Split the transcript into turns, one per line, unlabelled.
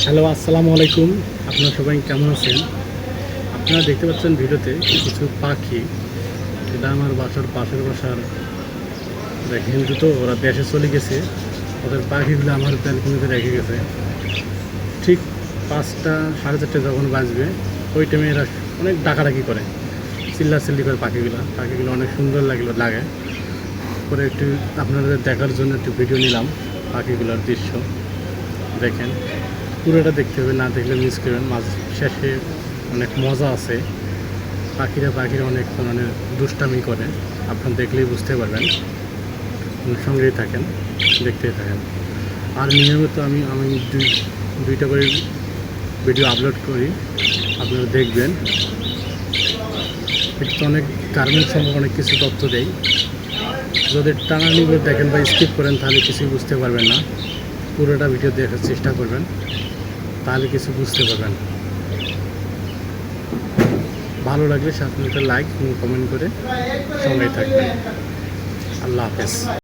Hello, আসসালামু আলাইকুম। আপনারা সবাই কেমন আছেন? আপনারা দেখতে পাচ্ছেন ভিডিওতে কিছু পাখি। এটা আমার বাসার পাশের বাসার হিন্দু, তো ওরা দেশে চলে গেছে। ওদের পাখিগুলো আমার ব্যালকনিতে রেখে গেছে। ঠিক 5টা 4:30 যখন বাজবে ওই টাইমে এরা অনেক ডাকাডাকি করে, চিল্লাচিল্লি করে। পাখিগুলো অনেক সুন্দর লাগে। পরে একটু আপনাদের দেখার জন্য একটু ভিডিও নিলাম। পাখিগুলোর দৃশ্য দেখেন, পুরোটা দেখতে হবে, না দেখলে মিস করবেন। মাঝ শেষে অনেক মজা আছে। পাখিরা অনেক ধরনের দুষ্টামি করে, আপনারা দেখলেই বুঝতে পারবেন। সঙ্গেই থাকেন, দেখতেই থাকেন। আর নিয়মিত আমি দুইটা করে ভিডিও আপলোড করি, আপনারা দেখবেন। এটা অনেক গার্মেন্টস সম্পর্কে অনেক কিছু তথ্য দেয়। যদি টানানিগুলো দেখেন বা স্কিপ করেন তাহলে কিছুই বুঝতে পারবেন না। পুরোটা ভিডিও দেখার চেষ্টা করবেন, তাহলে কিছু বুঝতে পারবেন। ভালো লাগলে সাথে একটা লাইক এবং কমেন্ট করে সঙ্গেই থাকবেন। আল্লাহ হাফেজ।